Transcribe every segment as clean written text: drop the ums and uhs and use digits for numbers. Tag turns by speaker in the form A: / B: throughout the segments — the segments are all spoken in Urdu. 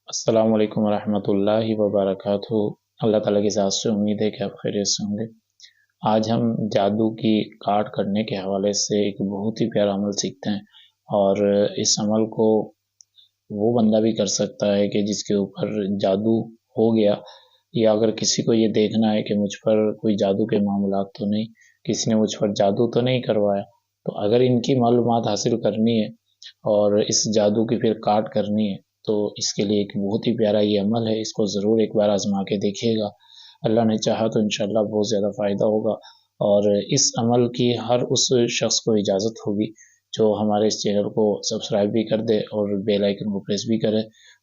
A: السلام علیکم ورحمۃ اللہ وبرکاتہ۔ اللہ تعالیٰ کی ذات سے امید ہے کہ آپ خیریت سے ہوں گے۔ آج ہم جادو کی کاٹ کرنے کے حوالے سے ایک بہت ہی پیارا عمل سیکھتے ہیں، اور اس عمل کو وہ بندہ بھی کر سکتا ہے کہ جس کے اوپر جادو ہو گیا، یا اگر کسی کو یہ دیکھنا ہے کہ مجھ پر کوئی جادو کے معاملات تو نہیں، کسی نے مجھ پر جادو تو نہیں کروایا، تو اگر ان کی معلومات حاصل کرنی ہے اور اس جادو کی پھر کاٹ کرنی ہے، تو اس کے لیے ایک بہت ہی پیارا یہ عمل ہے۔ اس کو ضرور ایک بار آزما کے دیکھیے گا، اللہ نے چاہا تو انشاءاللہ بہت زیادہ فائدہ ہوگا۔ اور اس عمل کی ہر اس شخص کو اجازت ہوگی جو ہمارے اس چینل کو سبسکرائب بھی کر دے اور بیل آئیکن کو پریس بھی کرے،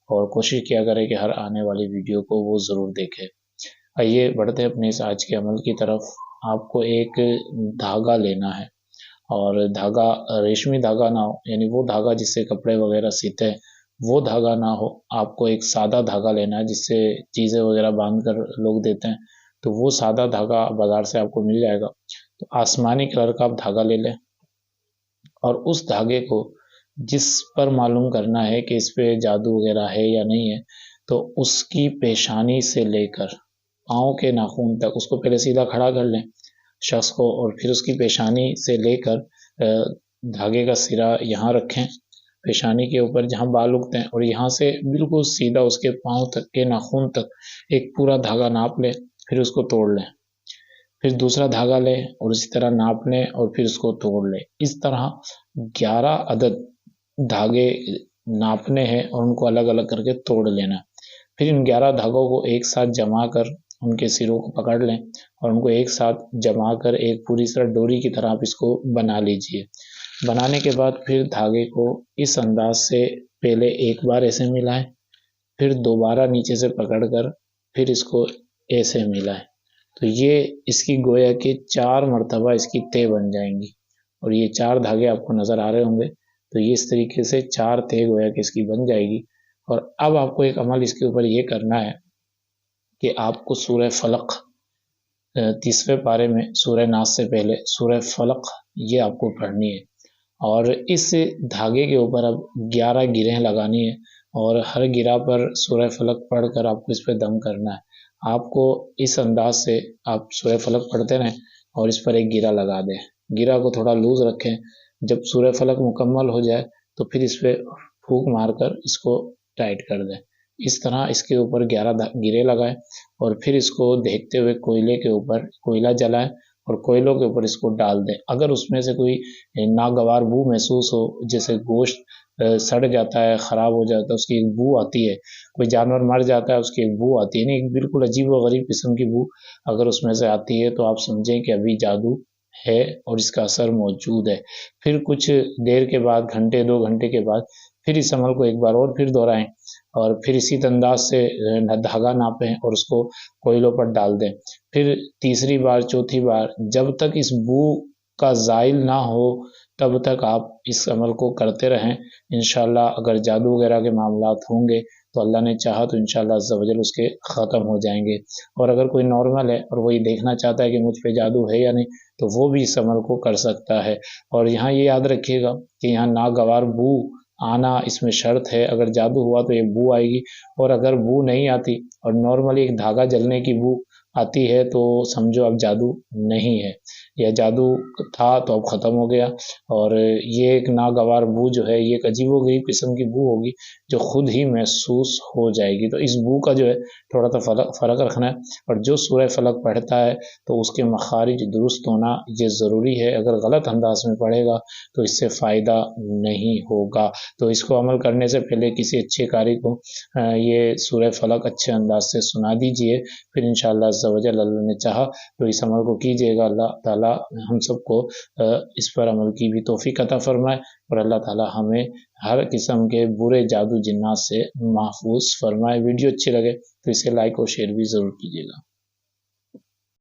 A: اور کوشش کیا کرے کہ ہر آنے والی ویڈیو کو وہ ضرور دیکھے۔ آئیے بڑھتے ہیں اپنے اس آج کے عمل کی طرف۔ آپ کو ایک دھاگا لینا ہے، اور دھاگا ریشمی دھاگا نہ ہو، یعنی وہ دھاگا جس سے کپڑے وغیرہ سیتے ہیں وہ دھاگا نہ ہو۔ آپ کو ایک سادہ دھاگا لینا ہے جس سے چیزیں وغیرہ باندھ کر لوگ دیتے ہیں، تو وہ سادہ دھاگا بازار سے آپ کو مل جائے گا۔ تو آسمانی کلر کا آپ دھاگا لے لیں، اور اس دھاگے کو جس پر معلوم کرنا ہے کہ اس پہ جادو وغیرہ ہے یا نہیں ہے، تو اس کی پیشانی سے لے کر پاؤں کے ناخن تک اس کو پہلے سیدھا کھڑا کر لیں شخص کو، اور پھر اس کی پیشانی سے لے کر دھاگے کا سرا یہاں رکھیں پیشانی کے اوپر جہاں بال اگتے ہیں، اور یہاں سے بالکل سیدھا اس کے پاؤں تک کے ناخن تک ایک پورا دھاگا ناپ لیں، پھر اس کو توڑ لیں، پھر دوسرا دھاگا لیں اور اسی طرح ناپ لیں اور پھر اس کو توڑ لیں۔ اس طرح 11 عدد دھاگے ناپنے ہیں اور ان کو الگ الگ کر کے توڑ لینا۔ پھر ان 11 دھاگوں کو ایک ساتھ جما کر ان کے سروں کو پکڑ لیں، اور ان کو ایک ساتھ جما کر ایک پوری طرح ڈوری کی طرح آپ اس کو بنا لیجئے۔ بنانے کے بعد پھر دھاگے کو اس انداز سے پہلے ایک بار ایسے ملائیں، پھر دوبارہ نیچے سے پکڑ کر پھر اس کو ایسے ملائیں، تو یہ اس کی گویا کہ 4 مرتبہ اس کی تہ بن جائیں گی، اور یہ 4 دھاگے آپ کو نظر آ رہے ہوں گے، تو یہ اس طریقے سے 4 تہ گویا کہ اس کی بن جائے گی۔ اور اب آپ کو ایک عمل اس کے اوپر یہ کرنا ہے کہ آپ کو سورہ فلق 30ویں پارے میں سورہ ناس سے پہلے سورہ فلق یہ آپ کو پڑھنی ہے، اور اس دھاگے کے اوپر اب 11 گرہیں لگانی ہے، اور ہر گرہ پر سورہ فلق پڑھ کر آپ کو اس پہ دم کرنا ہے۔ آپ کو اس انداز سے آپ سورہ فلق پڑھتے رہیں اور اس پر ایک گرہ لگا دیں، گرہ کو تھوڑا لوز رکھیں۔ جب سورہ فلق مکمل ہو جائے تو پھر اس پہ پھونک مار کر اس کو ٹائٹ کر دیں۔ اس طرح اس کے اوپر 11 گرے لگائیں، اور پھر اس کو دیکھتے ہوئے کوئلے کے اوپر کوئلہ جلائیں اور کوئلوں کے اوپر اس کو ڈال دیں۔ اگر اس میں سے کوئی ناگوار بو محسوس ہو، جیسے گوشت سڑ جاتا ہے، خراب ہو جاتا ہے، اس کی ایک بو آتی ہے، کوئی جانور مر جاتا ہے اس کی ایک بو آتی ہے، ایک بالکل عجیب و غریب قسم کی بو اگر اس میں سے آتی ہے، تو آپ سمجھیں کہ ابھی جادو ہے اور اس کا اثر موجود ہے۔ پھر کچھ دیر کے بعد، گھنٹے 2 گھنٹے کے بعد پھر اس عمل کو ایک بار اور پھر دہرائیں، اور پھر اسی انداز سے دھاگا ناپیں اور اس کو کوئلوں پر ڈال دیں۔ پھر تیسری بار، چوتھی بار، جب تک اس بو کا زائل نہ ہو تب تک آپ اس عمل کو کرتے رہیں۔ انشاءاللہ اگر جادو وغیرہ کے معاملات ہوں گے تو اللہ نے چاہا تو انشاءاللہ عز و جل اس کے ختم ہو جائیں گے، اور اگر کوئی نارمل ہے اور وہ یہ دیکھنا چاہتا ہے کہ مجھ پہ جادو ہے یا نہیں، تو وہ بھی اس عمل کو کر سکتا ہے۔ اور یہاں یہ یاد رکھیے گا کہ یہاں ناگوار بو آنا اس میں شرط ہے، اگر جادو ہوا تو یہ بو آئے گی، اور اگر بو نہیں آتی اور نارملی ایک دھاگا جلنے کی بو آتی ہے تو سمجھو اب جادو نہیں ہے، یا جادو تھا تو اب ختم ہو گیا۔ اور یہ ایک ناگوار بو جو ہے، یہ ایک عجیب و غریب قسم کی بو ہوگی جو خود ہی محسوس ہو جائے گی۔ تو اس بو کا جو ہے تھوڑا سا فرق رکھنا ہے، اور جو سورہ فلق پڑھتا ہے تو اس کے مخارج درست ہونا یہ ضروری ہے، اگر غلط انداز میں پڑھے گا تو اس سے فائدہ نہیں ہوگا۔ تو اس کو عمل کرنے سے پہلے کسی اچھے قاری کو یہ سورہ فلق اچھے انداز سے سنا دیجئے، پھر انشاءاللہ عز و جل اللہ نے چاہا تو اس عمل کو کیجئے گا۔ اللہ تعالی ہم سب کو اس پر عمل کی بھی توفیق عطا فرمائے، اور اللہ تعالی ہمیں ہر قسم کے برے جادو جنات سے محفوظ فرمائے۔ ویڈیو اچھی لگے تو اسے لائک اور شیئر بھی ضرور کیجئے گا۔